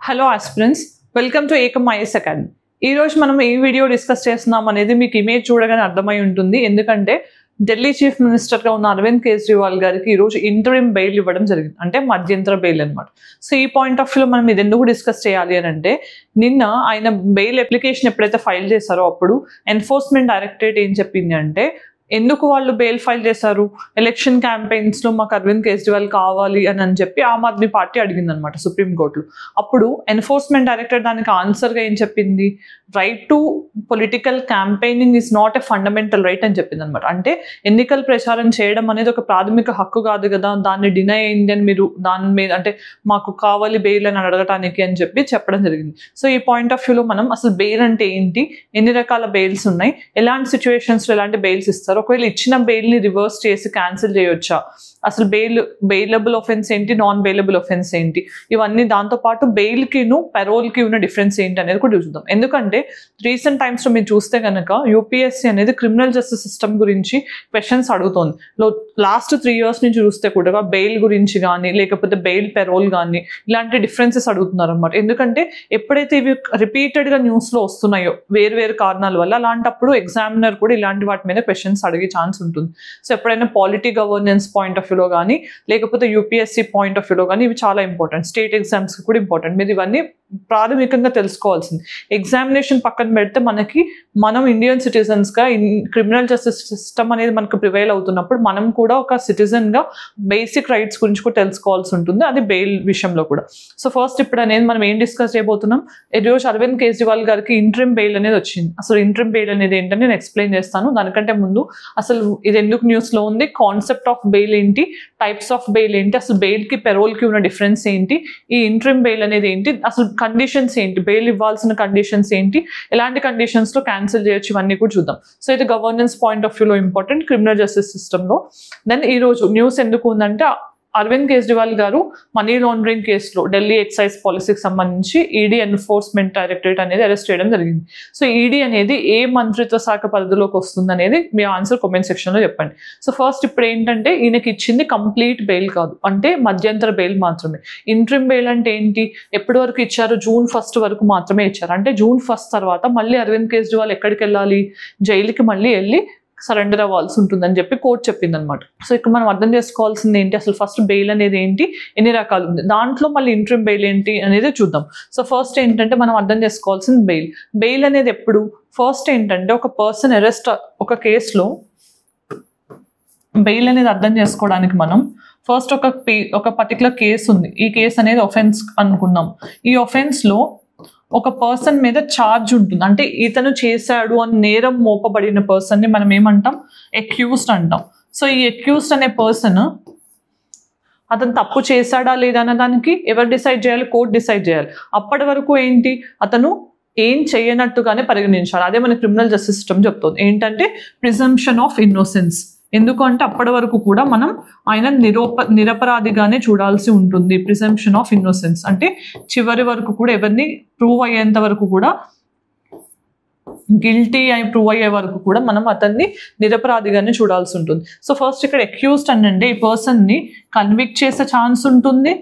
Hello aspirants, welcome to Ekam IAS academy. ఈ రోజు మనం ఈ వీడియో డిస్కస్ చేస్తున్నాం అనేది మీకు ఇమేజ్ చూడగానే అర్థమై ఉంటుంది. ఎందుకంటే ఢిల్లీ చీఫ్ మినిస్టర్గా ఉన్న అరవింద్ కేజ్రీవాల్ గారికి ఈరోజు ఇంటరిమ్ బెయిల్ ఇవ్వడం జరిగింది, అంటే మధ్యంతర బెయిల్ అనమాట. సో ఈ పాయింట్ ఆఫ్ వ్యూలో మనం ఇది ఎందుకు డిస్కస్ చేయాలి అని అంటే, నిన్న ఆయన బెయిల్ అప్లికేషన్ ఎప్పుడైతే ఫైల్ చేశారో అప్పుడు ఎన్ఫోర్స్మెంట్ డైరెక్టరేట్ ఏం చెప్పింది అంటే, ఎందుకు వాళ్ళు బెయిల్ ఫైల్ చేశారు, ఎలక్షన్ క్యాంపెయిన్స్లో మాకు అరవింద్ కేజ్రీవాల్ కావాలి అని చెప్పి ఆమ్ ఆద్మీ పార్టీ అడిగింది అనమాట సుప్రీంకోర్టులో. అప్పుడు ఎన్ఫోర్స్మెంట్ డైరెక్టర్ దానికి ఆన్సర్గా ఏం చెప్పింది, right to political campaigning is not a fundamental right అని చెప్పింది అనమాట. అంటే ఎన్నికల ప్రచారం చేయడం అనేది ఒక ప్రాథమిక హక్కు కాదు కదా, దాన్ని డినై అయింది అని మీరు దాని మీద అంటే మాకు కావాలి బెయిల్ అని అడగటానికి అని చెప్పడం జరిగింది. సో ఈ పాయింట్ ఆఫ్ వ్యూలో మనం అసలు బెయిల్ అంటే ఏంటి, ఎన్ని రకాల బెయిల్స్ ఉన్నాయి, ఎలాంటి సిచ్యువేషన్స్లో ఎలాంటి బెయిల్స్ ఇస్తారు, ఒకవేళ ఇచ్చిన బెయిల్ని రివర్స్ చేసి క్యాన్సిల్ చేయొచ్చా, అసలు బెయిలబుల్ ఆఫెన్స్ ఏంటి, నాన్ బెయిలబుల్ ఆఫెన్స్ ఏంటి, ఇవన్నీ దాంతోపాటు బెయిల్కిను పెరోల్కి ఉన్న డిఫరెన్స్ ఏంటి అనేది కూడా చూద్దాం. ఎందుకంటే రీసెంట్ టైమ్స్లో మీరు చూస్తే కనుక యూపీఎస్సీ అనేది క్రిమినల్ జస్టిస్ సిస్టమ్ గురించి క్వశ్చన్స్ అడుగుతోంది. లాస్ట్ 3 years నుంచి చూస్తే కూడా బెయిల్ గురించి కానీ లేకపోతే బెయిల్ పెరోల్ కానీ ఇలాంటి డిఫరెన్సెస్ అడుగుతున్నారు అనమాట. ఎందుకంటే ఎప్పుడైతే ఇవి రిపీటెడ్గా న్యూస్లో వస్తున్నాయో వేరు కారణాల వల్ల, అలాంటప్పుడు ఎగ్జామినర్ కూడా ఇలాంటి వాటి మీద క్వశ్చన్స్ అడిగే ఛాన్స్ ఉంటుంది. సో ఎప్పుడైనా పాలిటీ గవర్నెన్స్ పాయింట్ ఆఫ్ వ్యూలో కానీ లేకపోతే యూపీఎస్సీ పాయింట్ ఆఫ్ వ్యూలో కానీ ఇవి చాలా ఇంపార్టెంట్, స్టేట్ ఎగ్జామ్స్కి కూడా ఇంపార్టెంట్. మీరు ఇవన్నీ ప్రాథమికంగా తెలుసుకోవాల్సింది. ఎగ్జామినేషన్ పక్కన పెడితే మనం ఇండియన్ సిటిజన్స్గా క్రిమినల్ జస్టిస్ సిస్టమ్ అనేది మనకు ప్రివైల్ అవుతున్నప్పుడు మనం కూడా ఒక సిటిజన్గా బేసిక్ రైట్స్ గురించి కూడా తెలుసుకోవాల్సి ఉంటుంది, అది బెయిల్ విషయంలో కూడా. సో ఫస్ట్ ఇప్పుడు అనేది మనం ఏం డిస్కస్ చేయబోతున్నాం, ఈరోజు అరవింద్ కేజ్రీవాల్ గారికి ఇంటరిమ్ బెయిల్ అనేది వచ్చింది. అసలు ఇంటరిమ్ బెయిల్ అనేది ఏంటని నేను ఎక్స్ప్లెయిన్ చేస్తాను. దానికంటే ముందు అసలు ఇది ఎందుకు న్యూస్లో ఉంది, కాన్సెప్ట్ ఆఫ్ బెయిల్ ఏంటి, టైప్స్ ఆఫ్ బెయిల్ ఏంటి, అసలు బెయిల్కి పెరోల్కి ఉన్న డిఫరెన్స్ ఏంటి, ఈ ఇంటరిమ్ బెయిల్ అనేది ఏంటి, అసలు కండిషన్స్ ఏంటి, బెయిల్ ఇవ్వాల్సిన కండిషన్స్ ఏంటి, ఎలాంటి కండిషన్స్లో క్యాన్సిల్ చేయొచ్చు, ఇవన్నీ కూడా చూద్దాం. సో ఇది గవర్నెన్స్ పాయింట్ ఆఫ్ వ్యూలో ఇంపార్టెంట్ క్రిమినల్ జస్టిస్ సిస్టంలో. దెన్ ఈరోజు న్యూస్ ఎందుకు ఉందంటే, అరవింద్ కేజ్రీవాల్ గారు మనీ లాండరింగ్ కేసులో ఢిల్లీ ఎక్సైజ్ పాలసీకి సంబంధించి ఈడీ ఎన్ఫోర్స్మెంట్ డైరెక్టరేట్ అనేది అరెస్ట్ చేయడం జరిగింది. సో ఈడీ అనేది ఏ మంత్రిత్వ శాఖ పరిధిలోకి వస్తుంది అనేది మీ ఆన్సర్ కామెంట్ సెక్షన్లో చెప్పండి. సో ఫస్ట్ ఇప్పుడు ఏంటంటే, ఈయనకి ఇచ్చింది కంప్లీట్ బెయిల్ కాదు, అంటే మధ్యంతర బెయిల్ మాత్రమే. ఇంటరిమ్ బెయిల్ అంటే ఏంటి, ఎప్పటి వరకు ఇచ్చారు, June 1 వరకు మాత్రమే ఇచ్చారు. అంటే June 1 తర్వాత మళ్ళీ అరవింద్ కేజ్రీవాల్ ఎక్కడికి వెళ్ళాలి, జైలుకి మళ్ళీ వెళ్ళి సరెండర్ అవ్వాల్సి ఉంటుందని చెప్పి కోర్టు చెప్పింది అనమాట. సో ఇక్కడ మనం అర్థం చేసుకోవాల్సింది ఏంటి, అసలు ఫస్ట్ బెయిల్ అనేది ఏంటి, ఎన్ని రకాలు ఉంది, దాంట్లో మళ్ళీ ఇంటరిమ్ బెయిల్ ఏంటి అనేది చూద్దాం. సో ఫస్ట్ ఏంటంటే మనం అర్థం చేసుకోవాల్సింది బెయిల్ అనేది ఎప్పుడు, ఫస్ట్ ఏంటంటే ఒక పర్సన్ అరెస్ట్ ఒక కేసులో బెయిల్ అనేది అర్థం చేసుకోవడానికి మనం ఫస్ట్ ఒక పర్టికులర్ కేసు ఉంది, ఈ కేసు అనేది ఒఫెన్స్ అనుకున్నాం. ఈ ఒఫెన్స్లో ఒక పర్సన్ మీద ఛార్జ్ ఉంటుంది, అంటే ఇతను చేశాడు అని నేరం మోపబడిన పర్సన్ని మనం ఏమంటాం, అక్యూజ్డ్ అంటాం. సో ఈ అక్యూజ్డ్ అనే పర్సన్ అతను తప్పు చేశాడా లేదా అనే దానికి ఎవరు డిసైడ్ చేయాలి, కోర్టు డిసైడ్ చేయాలి. అప్పటి వరకు ఏంటి, అతను ఏం చేయనట్టుగానే పరిగణించాలి. అదే మన క్రిమినల్ జస్టిస్ సిస్టమ్ చెప్తుంది ఏంటంటే ప్రిజంప్షన్ ఆఫ్ ఇన్నోసెన్స్. ఎందుకు అంటే అప్పటి వరకు కూడా మనం ఆయన నిరపరాధిగానే చూడాల్సి ఉంటుంది. ప్రిజంప్షన్ ఆఫ్ ఇన్నోసెన్స్ అంటే చివరి వరకు కూడా ఎవరిని ప్రూవ్ అయ్యేంత వరకు కూడా, గిల్టీ అని ప్రూవ్ అయ్యే వరకు కూడా మనం అతన్ని నిరపరాధిగానే చూడాల్సి ఉంటుంది. సో ఫస్ట్ ఇక్కడ అక్యూజ్డ్ అంటే ఈ పర్సన్ని కన్విక్ట్ చేసే ఛాన్స్ ఉంటుంది,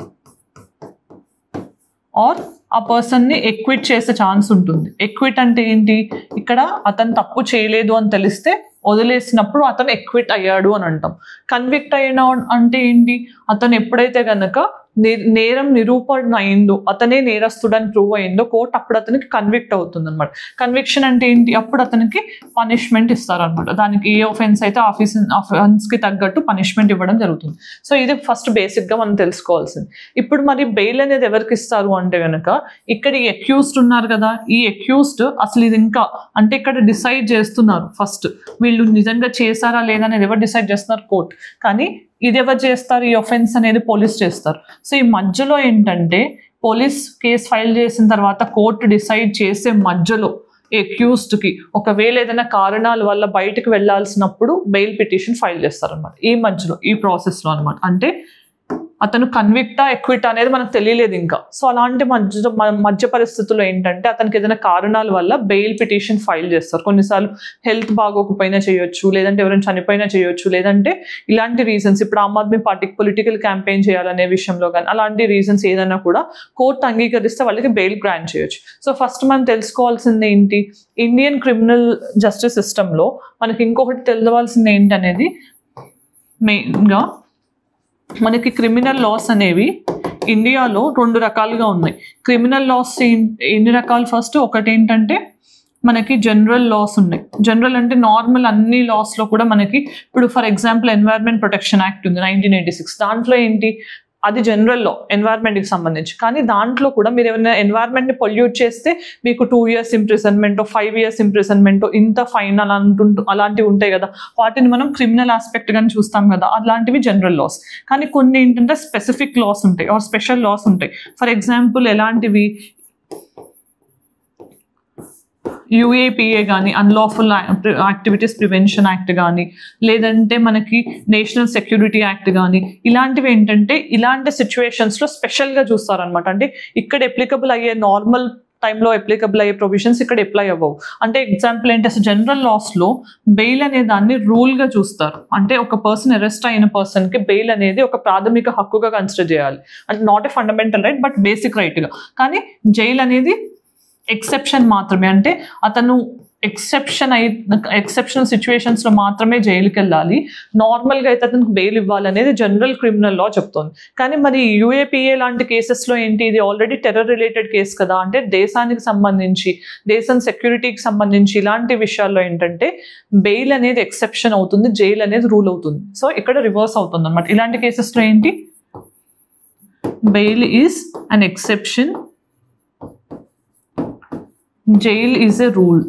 ఆర్ ఆ పర్సన్ని ఎక్విట్ చేసే ఛాన్స్ ఉంటుంది. ఎక్విట్ అంటే ఏంటి, ఇక్కడ అతను తప్పు చేయలేదు అని తెలిస్తే వదిలేసినప్పుడు అతను ఎక్విట్ అయ్యాడు అని అంటాం. కన్విక్ట్ అయినా అంటే ఏంటి, అతను ఎప్పుడైతే కనుక నేరం నిరూపణ అయిందో, అతనే నేరస్తుడని ప్రూవ్ అయిందో కోర్టు అప్పుడు అతనికి కన్విక్ట్ అవుతుంది అనమాట. కన్విక్షన్ అంటే ఏంటి, అప్పుడు అతనికి పనిష్మెంట్ ఇస్తారనమాట. దానికి ఏ ఆఫెన్స్ అయితే ఆఫెన్స్కి తగ్గట్టు పనిష్మెంట్ ఇవ్వడం జరుగుతుంది. సో ఇది ఫస్ట్ బేసిక్గా మనం తెలుసుకోవాల్సింది. ఇప్పుడు మరి బెయిల్ అనేది ఎవరికి ఇస్తారు అంటే కనుక, ఇక్కడ ఈ అక్యూజ్డ్ ఉన్నారు కదా, ఈ అక్యూజ్డ్ అసలు ఇది ఇంకా అంటే ఇక్కడ డిసైడ్ చేస్తున్నారు ఫస్ట్ వీళ్ళు నిజంగా చేశారా లేదా అనేది ఎవరు డిసైడ్ చేస్తున్నారు, కోర్టు. కానీ ఇది ఎవరు చేస్తారు, ఈ ఒఫెన్స్ అనేది పోలీస్ చేస్తారు. సో ఈ మధ్యలో ఏంటంటే పోలీస్ కేసు ఫైల్ చేసిన తర్వాత కోర్టు డిసైడ్ చేసే మధ్యలో అక్యూజ్డ్కి ఒకవేళ ఏదైనా కారణాల వల్ల బయటకు వెళ్లాల్సినప్పుడు బెయిల్ పిటిషన్ ఫైల్ చేస్తారనమాట. ఈ మధ్యలో ఈ ప్రాసెస్లో అనమాట. అంటే అతను కన్విక్టా ఎక్విట్ అనేది మనకు తెలియలేదు ఇంకా. సో అలాంటి మధ్య పరిస్థితుల్లో ఏంటంటే అతనికి ఏదైనా కారణాల వల్ల బెయిల్ పిటిషన్ ఫైల్ చేస్తారు. కొన్నిసార్లు హెల్త్ బాగోకపోయినా చేయొచ్చు, లేదంటే ఎవరైనా చనిపోయినా చేయొచ్చు, లేదంటే ఇలాంటి రీజన్స్ ఇప్పుడు ఆమ్ ఆద్మీ పార్టీకి పొలిటికల్ క్యాంపెయిన్ చేయాలనే విషయంలో కానీ అలాంటి రీజన్స్ ఏదైనా కూడా కోర్టు అంగీకరిస్తే వాళ్ళకి బెయిల్ గ్రాంట్ చేయొచ్చు. సో ఫస్ట్ మనం తెలుసుకోవాల్సింది ఏంటి, ఇండియన్ క్రిమినల్ జస్టిస్ సిస్టంలో మనకి ఇంకొకటి తెలుసుకోవాల్సింది ఏంటనేది మెయిన్గా మనకి క్రిమినల్ లాస్ అనేవి ఇండియాలో 2 రకాలుగా ఉన్నాయి. క్రిమినల్ లాస్ ఎన్ని రకాలు, ఫస్ట్ ఒకటి ఏంటంటే మనకి జనరల్ లాస్ ఉన్నాయి. జనరల్ అంటే నార్మల్ అన్ని లాస్లో కూడా మనకి ఇప్పుడు for example environment protection act ఉంది 1986. దాంట్లో ఏంటి, అది జనరల్ లా ఎన్వైర్న్మెంట్కి సంబంధించి. కానీ దాంట్లో కూడా మీరు ఏమైనా ఎన్వైర్న్మెంట్ని పొల్యూట్ చేస్తే మీకు 2 years ఇంప్రిజన్మెంటో 5 years ఇంప్రిజన్మెంటో ఇంత ఫైన్ అలాంటివి ఉంటాయి కదా, వాటిని మనం క్రిమినల్ ఆస్పెక్ట్ గాని చూస్తాం కదా, అలాంటివి జనరల్ లాస్. కానీ కొన్ని ఏంటంటే స్పెసిఫిక్ లాస్ ఉంటాయి ఆర్ స్పెషల్ లాస్ ఉంటాయి. ఫర్ ఎగ్జాంపుల్ ఎలాంటివి, యూఏపీఏ కానీ అన్లాఫుల్ యాక్టివిటీస్ ప్రివెన్షన్ యాక్ట్ కానీ, లేదంటే మనకి నేషనల్ సెక్యూరిటీ యాక్ట్ కానీ, ఇలాంటివి ఏంటంటే ఇలాంటి సిచ్యువేషన్స్లో స్పెషల్గా చూస్తారనమాట. అంటే ఇక్కడ అప్లికబుల్ అయ్యే నార్మల్ టైంలో అప్లికబుల్ అయ్యే ప్రొవిజన్స్ ఇక్కడ అప్లై అవ్వవు. అంటే ఎగ్జాంపుల్ ఏంటి, అసలు జనరల్ లాస్లో బెయిల్ అనే దాన్ని రూల్గా చూస్తారు. అంటే ఒక పర్సన్ అరెస్ట్ అయిన పర్సన్కి బెయిల్ అనేది ఒక ప్రాథమిక హక్కుగా కన్సిడర్ చేయాలి. అంటే not a fundamental right but basic రైట్గా. కానీ జైల్ అనేది ఎక్సెప్షన్ మాత్రమే. అంటే అతను ఎక్సెప్షనల్ సిచ్యువేషన్స్లో మాత్రమే జైలుకి వెళ్ళాలి, నార్మల్గా అయితే అతనికి బెయిల్ ఇవ్వాలనేది జనరల్ క్రిమినల్ లా చెప్తుంది. కానీ మరి యూఏపీఏ లాంటి కేసెస్లో ఏంటి, ఇది ఆల్రెడీ టెర్రర్ రిలేటెడ్ కేసు కదా, అంటే దేశానికి సంబంధించి దేశం సెక్యూరిటీకి సంబంధించి ఇలాంటి విషయాల్లో ఏంటంటే బెయిల్ అనేది ఎక్సెప్షన్ అవుతుంది, జైల్ అనేది రూల్ అవుతుంది. సో ఇక్కడ రివర్స్ అవుతుంది అనమాట. ఇలాంటి కేసెస్లో ఏంటి, bail is an exception, jail is a rule,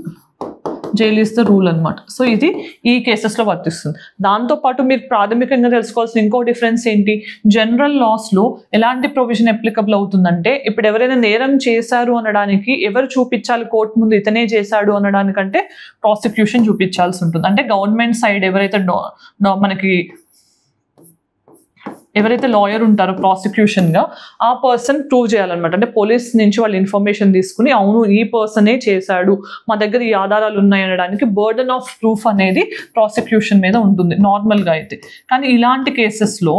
jail is the rule అనమాట. సో ఇది ఈ కేసెస్లో వర్తిస్తుంది. దాంతోపాటు మీరు ప్రాథమికంగా తెలుసుకోవాల్సిన ఇంకో డిఫరెన్స్ ఏంటి, జనరల్ లాస్లో ఎలాంటి ప్రొవిజన్ అప్లికబుల్ అవుతుందంటే ఇప్పుడు ఎవరైనా నేరం చేశారు అనడానికి ఎవరు చూపించాలి కోర్టు ముందు, ఇతనే చేశాడు అనడానికంటే ప్రాసిక్యూషన్ చూపించాల్సి ఉంటుంది. అంటే గవర్నమెంట్ సైడ్ ఎవరైతే ఎవరైతే లాయర్ ఉంటారో ప్రాసిక్యూషన్గా ఆ పర్సన్ ప్రూవ్ చేయాలన్నమాట. అంటే పోలీస్ నుంచి వాళ్ళు ఇన్ఫర్మేషన్ తీసుకుని అవును ఈ పర్సనే చేశాడు, మా దగ్గర ఈ ఆధారాలు ఉన్నాయి అనడానికి బర్డన్ ఆఫ్ ప్రూఫ్ అనేది ప్రాసిక్యూషన్ మీద ఉంటుంది నార్మల్గా అయితే. కానీ ఇలాంటి కేసెస్లో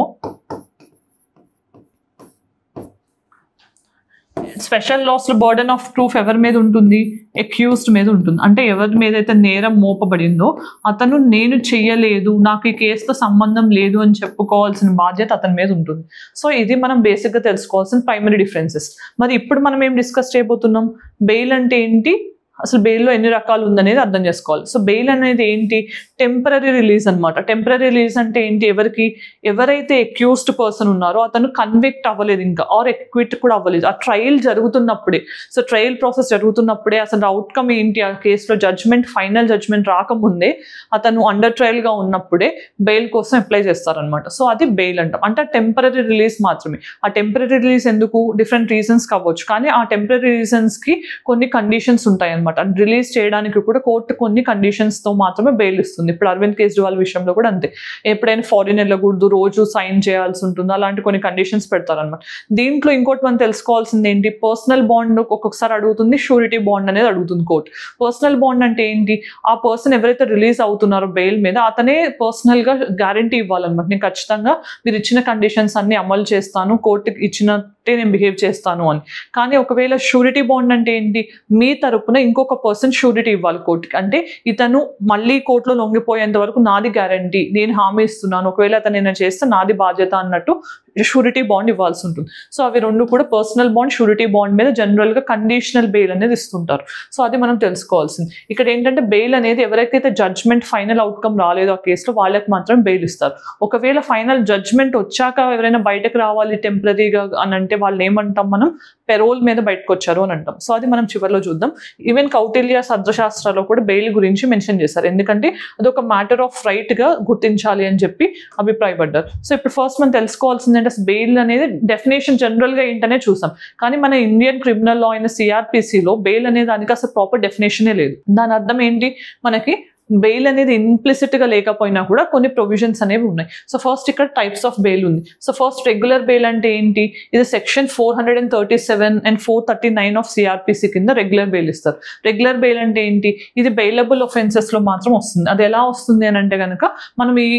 స్పెషల్ లాస్లో బర్డన్ ఆఫ్ ప్రూఫ్ ఎవరి మీద ఉంటుంది, అక్యూజ్డ్ మీద ఉంటుంది. అంటే ఎవరి మీద అయితే నేరం మోపబడిందో అతను నేను చెయ్యలేదు, నాకు ఈ కేసుతో సంబంధం లేదు అని చెప్పుకోవాల్సిన బాధ్యత అతని మీద ఉంటుంది. సో ఇది మనం బేసిక్గా తెలుసుకోవాల్సిన ప్రైమరీ డిఫరెన్సెస్. మరి ఇప్పుడు మనం ఏం డిస్కస్ చేయబోతున్నాం, బెయిల్ అంటే ఏంటి, అసలు బెయిల్లో ఎన్ని రకాలు ఉందనేది అర్థం చేసుకోవాలి. సో బెయిల్ అనేది ఏంటి, టెంపరరీ రిలీజ్ అనమాట. టెంపరరీ రిలీజ్ అంటే ఏంటి, ఎవరైతే అక్యూజ్డ్ పర్సన్ ఉన్నారో అతను కన్విక్ట్ అవ్వలేదు ఇంకా ఆర్ ఎక్విట్ కూడా అవ్వలేదు, ఆ ట్రయల్ జరుగుతున్నప్పుడే, సో ట్రయల్ ప్రాసెస్ జరుగుతున్నప్పుడే అసలు అవుట్కమ్ ఏంటి, ఆ కేసులో ఫైనల్ జడ్జ్మెంట్ రాకముందే అతను అండర్ ట్రయల్గా ఉన్నప్పుడే బెయిల్ కోసం అప్లై చేస్తారనమాట. సో అది బెయిల్ అంటాం. అంటే టెంపరరీ రిలీజ్ మాత్రమే. ఆ టెంపరరీ రిలీజ్ ఎందుకు, డిఫరెంట్ రీజన్స్ కావచ్చు, కానీ ఆ టెంపరరీ రీజన్స్కి కొన్ని కండిషన్స్ ఉంటాయి అనమాట. రిలీజ్ చేయడానికి కూడా కోర్టు కొన్ని కండిషన్స్తో మాత్రమే బెయిల్ ఇస్తుంది. ఇప్పుడు అరవింద్ కేజ్రీవాల్ విషయంలో కూడా అంతే, ఎప్పుడైనా ఫారిన్ వెళ్ళకూడదు, రోజు సైన్ చేయాల్సి ఉంటుంది, అలాంటి కొన్ని కండిషన్స్ పెడతారనమాట. దీంట్లో ఇంకోటి మనం తెలుసుకోవాల్సింది ఏంటి, పర్సనల్ బాండ్ ఒక్కొక్కసారి అడుగుతుంది, షూరిటీ బాండ్ అనేది అడుగుతుంది కోర్టు. పర్సనల్ బాండ్ అంటే ఏంటి, ఆ పర్సన్ ఎవరైతే రిలీజ్ అవుతున్నారో బెయిల్ మీద అతనే పర్సనల్గా గ్యారంటీ ఇవ్వాలన్నమాట, నేను ఖచ్చితంగా మీరు ఇచ్చిన కండిషన్స్ అన్ని అమలు చేస్తాను, కోర్టుకి ఇచ్చినట్టే నేను బిహేవ్ చేస్తాను అని. కానీ ఒకవేళ షూరిటీ బాండ్ అంటే ఏంటి, మీ తరపున ఇంకొక పర్సన్ షూరిటీ ఇవ్వాలి కోర్టుకి. అంటే ఇతను మళ్ళీ కోర్టులో లొంగిపోయేంత వరకు నాది గ్యారంటీ, నేను హామీ ఇస్తున్నాను, ఒకవేళ అతను నేను చేస్తే నాది బాధ్యత అన్నట్టు షూరిటీ బాండ్ ఇవ్వాల్సి ఉంటుంది. సో అవి రెండు కూడా పర్సనల్ బాండ్, షూరిటీ బాండ్ మీద జనరల్గా కండిషనల్ బెయిల్ అనేది ఇస్తుంటారు. సో అది మనం తెలుసుకోవాల్సింది. ఇక్కడ ఏంటంటే బెయిల్ అనేది ఎవరికైతే జడ్జ్మెంట్ ఫైనల్ అవుట్కమ్ రాలేదో ఆ కేసులో వాళ్ళకి మాత్రం బెయిల్ ఇస్తారు. ఒకవేళ ఫైనల్ జడ్జ్మెంట్ వచ్చాక ఎవరైనా బయటకు రావాలి టెంపరరీగా అని అంటే వాళ్ళు ఏమంటాం, మనం పెరోల్ మీద బయటకు వచ్చారు అని అంటాం. సో అది మనం చివరిలో చూద్దాం. ఈవెన్ కౌటిల్య సర్వశాస్త్రాల్లో కూడా బెయిల్ గురించి మెన్షన్ చేశారు, ఎందుకంటే అదొక మ్యాటర్ ఆఫ్ రైట్గా గుర్తించాలి అని చెప్పి అభిప్రాయపడ్డారు. సో ఇప్పుడు ఫస్ట్ మనం తెలుసుకోవాల్సింది అంటే బెయిల్ అనేది డెఫినేషన్ జనరల్గా ఏంటనే చూసాం, కానీ మన ఇండియన్ క్రిమినల్ లా అయిన సిఆర్పిసిలో బెయిల్ అనే దానికి అసలు ప్రాపర్ డెఫినేషనే లేదు. దాని అర్థం ఏంటి, మనకి బెయిల్ అనేది ఇంప్లిసిట్ గా లేకపోయినా కూడా కొన్ని ప్రొవిజన్స్ అనేవి ఉన్నాయి. సో ఫస్ట్ ఇక్కడ టైప్స్ ఆఫ్ బెయిల్ ఉంది. సో ఫస్ట్ రెగ్యులర్ బెయిల్ అంటే ఏంటి? ఇది సెక్షన్ 437 and 439 ఆఫ్ సిఆర్పిసి కింద రెగ్యులర్ బెయిల్ ఇస్తారు. రెగ్యులర్ బెయిల్ అంటే ఏంటి? ఇది బెయిలబుల్ ఒఫెన్సెస్ లో మాత్రం వస్తుంది. అది ఎలా వస్తుంది అని అంటే కనుక మనం ఈ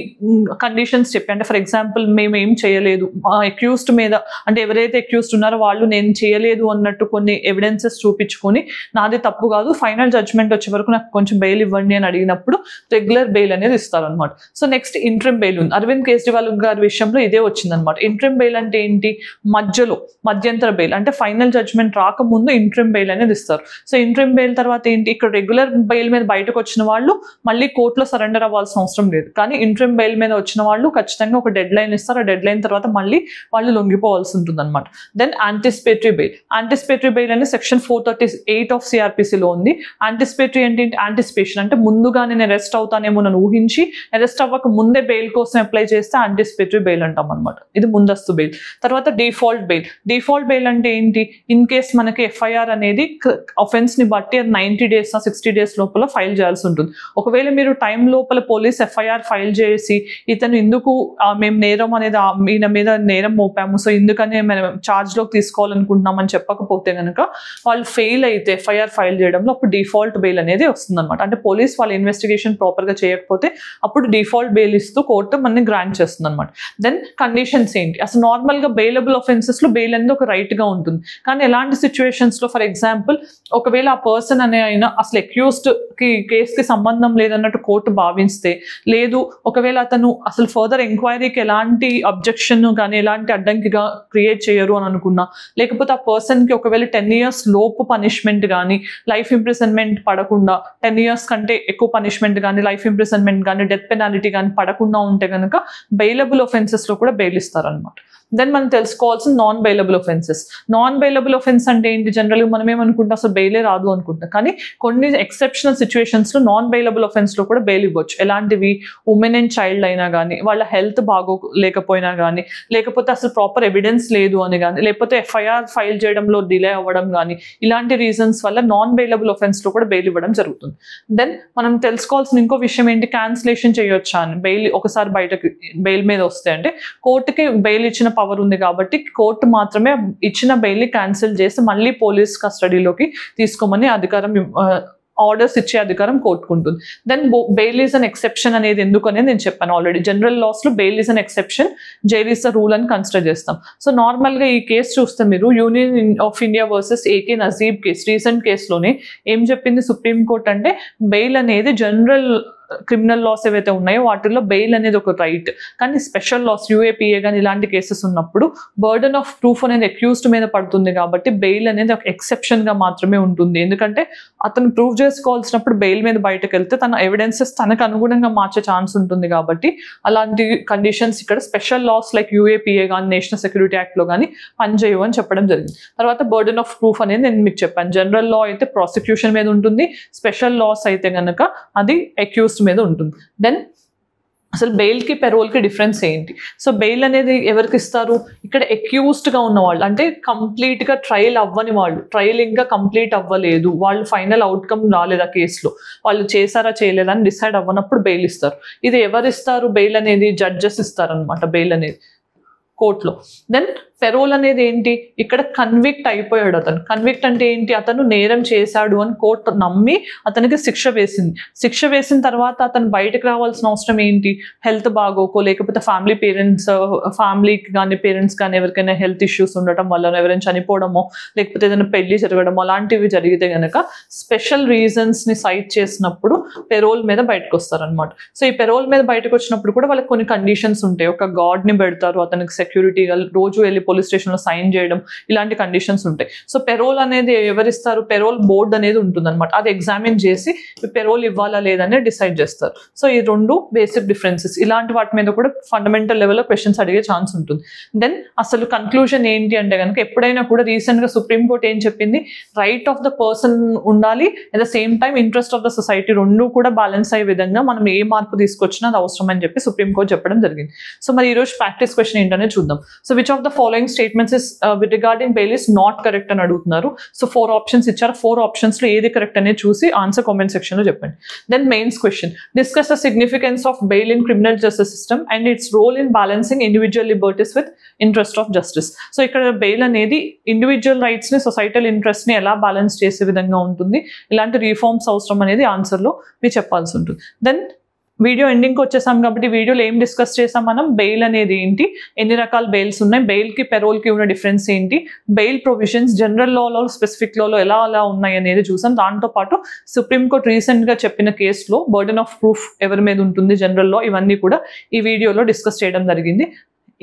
కండిషన్స్ చెప్పి, అంటే ఫర్ ఎగ్జాంపుల్ మేము ఏం చేయలేదు, అక్యూజ్డ్ మీద అంటే ఎవరైతే అక్యూజ్డ్ ఉన్నారో వాళ్ళు నేను చేయలేదు అన్నట్టు కొన్ని ఎవిడెన్సెస్ చూపించుకొని నాది తప్పు కాదు, ఫైనల్ జడ్జ్మెంట్ వచ్చే వరకు నాకు కొంచెం బెయిల్ ఇవ్వండి అని అడిగినప్పుడు రెగ్యులర్ బెయిల్ అనేది ఇస్తారు అనమాట. సో నెక్స్ట్ ఇంట్రిమ్ బెయిల్ ఉంది. అరవింద్ కేజ్రీవాల్ గారి విషయంలో ఇదే వచ్చింది అనమాట. ఇంట్రిమ్ బెయిల్ అంటే ఏంటి? మధ్యంతర బెయిల్ అంటే ఫైనల్ జడ్జ్మెంట్ రాకముందు ఇంట్రిమ్ బెయిల్ అనేది ఇస్తారు. సో ఇంట్రిమ్ బెయిల్ తర్వాత ఏంటి? ఇక్కడ రెగ్యులర్ బెయిల్ మీద బయటకు వచ్చిన వాళ్ళు మళ్ళీ కోర్టులో సరెండర్ అవ్వాల్సిన అవసరం లేదు. కానీ ఇంట్రిమ్ బెయిల్ మీద వచ్చిన వాళ్ళు ఖచ్చితంగా ఒక డెడ్ లైన్ ఇస్తారు. ఆ డెడ్ లైన్ తర్వాత మళ్ళీ వాళ్ళు లొంగిపోవాల్సి ఉంటుంది అనమాట. Then anticipatory bail. Anticipatory bail అనేది సెక్షన్ 438 ఆఫ్ సిఆర్పిసిలో ఉంది. యాంటిసిపేటరీ అంటే యాంటిసిపేషన్ అంటే ముందుగా నేను అరెస్ట్ అవుతానేమో నన్ను ఊహించి అరెస్ట్ అవ్వక ముందే బెయిల్ కోసం అప్లై చేస్తే యాంటిసిపేటరీ బెయిల్ అంటాం అనమాట. ఇది ముందస్తు బెయిల్. తర్వాత డిఫాల్ట్ బెయిల్. డిఫాల్ట్ బెయిల్ అంటే ఏంటి? ఇన్ కేస్ మనకి ఎఫ్ఐఆర్ అనేది అఫెన్స్ ని బట్టి 90 days 60 days లోపల ఫైల్ చేయాల్సి ఉంటుంది. ఒకవేళ మీరు టైం లోపల పోలీస్ ఎఫ్ఐఆర్ ఫైల్ చేసి ఇతను ఎందుకు మేము నేరం అనేది ఈయన మీద నేరం మోపాము, సో ఎందుకని మేము ఛార్జ్ లోకి తీసుకోవాలనుకుంటున్నామని చెప్పకపోతే కనుక వాళ్ళు ఫెయిల్ అయితే ఎఫ్ఐఆర్ ఫైల్ చేయడంలో అప్పుడు డిఫాల్ట్ బెయిల్ అనేది వస్తుంది అనమాట. అంటే పోలీస్ వాళ్ళ ఇన్వెస్టిగేషన్ ప్రాపర్ గా చేయకపోతే అప్పుడు డిఫాల్ట్ బెయిల్ ఇస్తూ కోర్టు మనని గ్రాంట్ చేస్తుంది అనమాట. దెన్ కండిషన్స్ ఏంటి? అసలు నార్మల్ గా బెయిలబుల్ ఆఫెన్సెస్ లో బెయిల్ అనేది ఒక రైట్ గా ఉంటుంది. కానీ ఎలాంటి సిచ్యువేషన్స్ లో, ఫర్ ఎగ్జాంపుల్ ఒకవేళ ఆ పర్సన్ అనే ఆయన అసలు అక్యూజ్డ్ కి కేసుకి సంబంధం లేదన్నట్టు కోర్టు భావిస్తే, లేదు ఒకవేళ అతను అసలు ఫర్దర్ ఎంక్వైరీకి ఎలాంటి అబ్జెక్షన్ కానీ ఎలాంటి అడ్డంకిగా క్రియేట్ చేయరు అని అనుకున్నా, లేకపోతే ఆ పర్సన్ కి ఒకవేళ 10 years లోపు పనిష్మెంట్ కానీ లైఫ్ ఇంప్రిజన్మెంట్ పడకుండా 10 years కంటే ఎక్కువ పనిష్మెంట్ కానీ లైఫ్ ఇంప్రిజన్మెంట్ కానీ డెత్ పెనాలిటీ కానీ పడకుండా ఉంటే కనుక బెయిలబుల్ ఒఫెన్సెస్ లో కూడా బెయిల్ ఇస్తారనమాట. దెన్ మనం తెలుసుకోవాల్సిన non bailable offences. Non bailable offence అంటే ఏంటి? జనరల్గా మనం ఏమనుకుంటాం, అసలు బెయిలే రాదు అనుకుంటాం. కానీ కొన్ని ఎక్సెప్షనల్ సిచ్యువేషన్స్ లో నాన్ బెయిలబుల్ ఒఫెన్స్ లో కూడా బెయిల్ ఇవ్వచ్చు. ఎలాంటివి? ఉమెన్ అండ్ చైల్డ్ అయినా కానీ, వాళ్ళ హెల్త్ లేకపోయినా కానీ, లేకపోతే అసలు ప్రాపర్ ఎవిడెన్స్ లేదు అని కానీ, లేకపోతే ఎఫ్ఐఆర్ ఫైల్ చేయడంలో డిలే అవ్వడం కానీ, ఇలాంటి రీజన్స్ వల్ల నాన్ బెయిలబుల్ ఒఫెన్స్ లో కూడా బెయిల్ ఇవ్వడం జరుగుతుంది. దెన్ మనం తెలుసుకోవాల్సిన ఇంకో విషయం ఏంటి? క్యాన్సిలేషన్ చేయొచ్చా అని. బెయిల్ ఒకసారి బయటకు బెయిల్ మీద వస్తే అంటే కోర్టుకి బెయిల్ ఇచ్చిన పవర్ ఉంది కాబట్టి కోర్టు మాత్రమే ఇచ్చిన బెయిల్ క్యాన్సిల్ చేసి మళ్ళీ పోలీస్ కస్టడీలోకి తీసుకోమని అధికారం ఆర్డర్స్ ఇచ్చే అధికారం కోర్టుకుంటుంది. Then bail is an exception అనేది ఎందుకు అనేది నేను చెప్పాను ఆల్రెడీ. జనరల్ లాస్ లో bail is an exception, jail is the rule అని కన్సిడర్ చేస్తాం. సో నార్మల్ గా ఈ కేసు చూస్తే మీరు union of India versus AK Najeeb case, recent కేసులోనే ఏం చెప్పింది సుప్రీంకోర్టు అంటే బెయిల్ అనేది జనరల్ క్రిమినల్ లాస్ ఏవైతే ఉన్నాయో వాటిల్లో బెయిల్ అనేది ఒక రైట్. కానీ స్పెషల్ లాస్ యూఏపీఏ కానీ ఇలాంటి కేసెస్ ఉన్నప్పుడు బర్డన్ ఆఫ్ ప్రూఫ్ అనేది అక్యూజ్డ్ మీద పడుతుంది కాబట్టి బెయిల్ అనేది ఒక ఎక్సెప్షన్ గా మాత్రమే ఉంటుంది. ఎందుకంటే అతను ప్రూవ్ చేసుకోవాల్సినప్పుడు బెయిల్ మీద బయటకు వెళ్తే తన ఎవిడెన్సెస్ తనకు అనుగుణంగా మార్చే ఛాన్స్ ఉంటుంది కాబట్టి అలాంటి కండిషన్స్ ఇక్కడ స్పెషల్ లాస్ లైక్ యూఏపీఏ కానీ నేషనల్ సెక్యూరిటీ యాక్ట్ లో కానీ పనిచేయవు అని చెప్పడం జరిగింది. తర్వాత బర్డన్ ఆఫ్ ప్రూఫ్ అనేది నేను మీకు చెప్పాను. జనరల్ లా అయితే ప్రాసిక్యూషన్ మీద ఉంటుంది, స్పెషల్ లాస్ అయితే కనుక అది అక్యూజ్డ్ మీద ఉంటుంది. దెన్ అసలు బెయిల్కి పెరోల్కి డిఫరెన్స్ ఏంటి? సో బెయిల్ అనేది ఎవరికి ఇస్తారు? ఇక్కడ అక్యూజ్డ్గా ఉన్న వాళ్ళు, అంటే కంప్లీట్గా ట్రయల్ అవ్వని వాళ్ళు, ట్రయల్ ఇంకా కంప్లీట్ అవ్వలేదు, వాళ్ళు ఫైనల్ అవుట్కమ్ రాలేదు ఆ కేసులో, వాళ్ళు చేశారా చేయలేదా అని డిసైడ్ అవ్వనప్పుడు బెయిల్ ఇస్తారు. ఇది ఎవరు ఇస్తారు? బెయిల్ అనేది జడ్జెస్ ఇస్తారనమాట, బెయిల్ అనేది కోర్టులో. దెన్ పెరోల్ అనేది ఏంటి? ఇక్కడ కన్విక్ట్ అయిపోయాడు అతను. కన్విక్ట్ అంటే ఏంటి? అతను నేరం చేశాడు అని కోర్టు నమ్మి అతనికి శిక్ష వేసింది. శిక్ష వేసిన తర్వాత అతను బయటకు రావాల్సిన అవసరం ఏంటి? హెల్త్ బాగోకో, లేకపోతే ఫ్యామిలీకి కానీ పేరెంట్స్ కానీ ఎవరికైనా హెల్త్ ఇష్యూస్ ఉండటం వల్ల, ఎవరైనా చనిపోవడమో, లేకపోతే ఏదైనా పెళ్లి జరగడమో అలాంటివి జరిగితే కనుక స్పెషల్ రీజన్స్ ని సైట్ చేసినప్పుడు పెరోల్ మీద బయటకు వస్తారనమాట. సో ఈ పెరోల్ మీద బయటకు వచ్చినప్పుడు కూడా వాళ్ళకి కొన్ని కండిషన్స్ ఉంటాయి. ఒక గార్డ్ ని పెడతారు, అతనికి సెక్యూరిటీగా రోజు వెళ్ళి పోలీస్ స్టేషన్ లో సైన్ చేయడం, ఇలాంటి కండిషన్స్ ఉంటాయి. సో పెరోల్ అనేది ఎవరిస్తారు? పెరోల్ బోర్డ్ అనేది ఉంటుంది అనమాట. అది ఎగ్జామిన్ చేసి పెరోల్ ఇవ్వాలా లేదని డిసైడ్ చేస్తారు. సో ఈ రెండు బేసిక్ డిఫరెన్సెస్. ఇలాంటి వాటి మీద కూడా ఫండమెంటల్ లెవెల్లో క్వశ్చన్స్ అడిగే ఛాన్స్ ఉంటుంది. దెన్ అసలు కన్క్లూజన్ ఏంటి అంటే కనుక ఎప్పుడైనా కూడా రీసెంట్ గా సుప్రీంకోర్టు ఏం చెప్పింది? రైట్ ఆఫ్ ద పర్సన్ ఉండాలి, at the same time interest of the society రెండు కూడా బ్యాలెన్స్ అయ్యే విధంగా మనం ఏ మార్పు తీసుకొచ్చినా అది అవసరం అని చెప్పి సుప్రీంకోర్టు చెప్పడం జరిగింది. సో మరి ఈ రోజు ప్రాక్టీస్ క్వశ్చన్ ఏంటనే చూద్దాం. చూద్దాం. So which of the following statements is regarding bail is not correct అని అడుగుతున్నారు. సో 4 ఆప్షన్స్ ఇచ్చారు. 4 ఆప్షన్స్ లో ఏది కరెక్ట్ అనేది చూసి ఆన్సర్ కామెంట్ సెక్షన్ లో చెప్పండి. Then mains question, discuss the significance of bail in criminal justice system and its role in balancing individual liberties with interest of justice. So ఇక్కడ bail అనేది individual rights ని societal interest ని ఎలా balance చేసే విధంగా ఉంటుంది, ఇలాంటి రిఫార్మ్స్ అవసరం అనేది ఆన్సర్ లో మీరు చెప్పాల్సి ఉంటుంది. దెన్ వీడియో ఎండింగ్కి వచ్చేసాం కాబట్టి వీడియోలో ఏం డిస్కస్ చేసాం మనం, బెయిల్ అనేది ఏంటి, ఎన్ని రకాల బెయిల్స్ ఉన్నాయి, బెయిల్కి పెరోల్కి ఉన్న డిఫరెన్స్ ఏంటి, బెయిల్ ప్రొవిజన్స్ జనరల్ లాలో స్పెసిఫిక్ లాలో ఎలా ఉన్నాయి అనేది చూసాం. దాంతోపాటు సుప్రీంకోర్టు రీసెంట్గా చెప్పిన కేసులో బర్డెన్ ఆఫ్ ప్రూఫ్ ఎవరి మీద ఉంటుంది జనరల్ లా, ఇవన్నీ కూడా ఈ వీడియోలో డిస్కస్ చేయడం జరిగింది.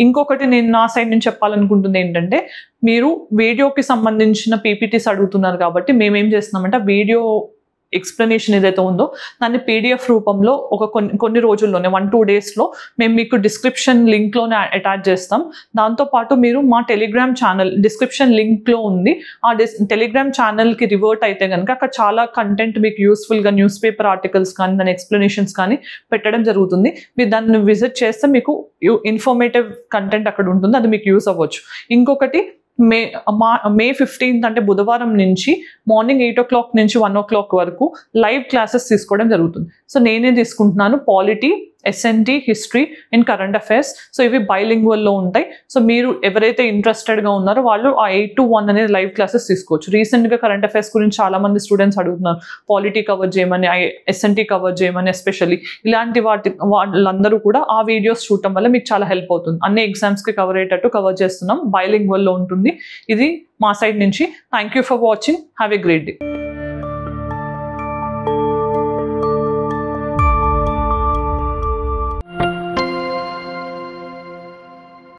ఇంకొకటి నేను నా సైడ్ నుంచి చెప్పాలనుకుంటుంది ఏంటంటే, మీరు వీడియోకి సంబంధించిన పీపీటీస్ అడుగుతున్నారు కాబట్టి మేమేం చేస్తున్నామంటే వీడియో ఎక్స్ప్లెనేషన్ ఏదైతే ఉందో దాన్ని పీడిఎఫ్ రూపంలో ఒక కొన్ని రోజుల్లోనే 1-2 డేస్లో మేము మీకు డిస్క్రిప్షన్ లింక్లోనే అటాచ్ చేస్తాం. దాంతోపాటు మీరు మా టెలిగ్రామ్ ఛానల్ డిస్క్రిప్షన్ లింక్లో ఉంది, ఆ టెలిగ్రామ్ ఛానల్కి రివర్ట్ అయితే కనుక అక్కడ చాలా కంటెంట్ మీకు యూస్ఫుల్గా న్యూస్ పేపర్ ఆర్టికల్స్ కానీ దాని ఎక్స్ప్లెనేషన్స్ కానీ పెట్టడం జరుగుతుంది. మీరు దాన్ని విజిట్ చేస్తే మీకు ఇన్ఫర్మేటివ్ కంటెంట్ అక్కడ ఉంటుంది, అది మీకు యూస్ అవ్వచ్చు. ఇంకొకటి మే 15th అంటే బుధవారం నుంచి మార్నింగ్ 8 o'clock నుంచి 1 o'clock వరకు లైవ్ క్లాసెస్ తీసుకోవడం జరుగుతుంది. సో నేనే తీసుకుంటున్నాను polity, SNT, history and current affairs. So ఇవి బైలింగ్వల్లో ఉంటాయి. సో మీరు ఎవరైతే ఇంట్రెస్టెడ్గా ఉన్నారో వాళ్ళు ఆ 8 to 1 అనేది లైవ్ క్లాసెస్ తీసుకోవచ్చు. రీసెంట్గా కరెంట్ అఫైర్స్ గురించి చాలా మంది స్టూడెంట్స్ అడుగుతున్నారు, పాలిటీ కవర్ చేయమని, SNT కవర్ చేయమని ఎస్పెషల్లీ. ఇలాంటి వాళ్ళందరూ కూడా ఆ వీడియోస్ చూడటం వల్ల మీకు చాలా హెల్ప్ అవుతుంది. అన్ని ఎగ్జామ్స్కి కవర్ అయ్యేటట్టు కవర్ చేస్తున్నాం, బైలింగ్వల్లో ఉంటుంది. ఇది మా సైడ్ నుంచి. Thank you for watching. Have a great day.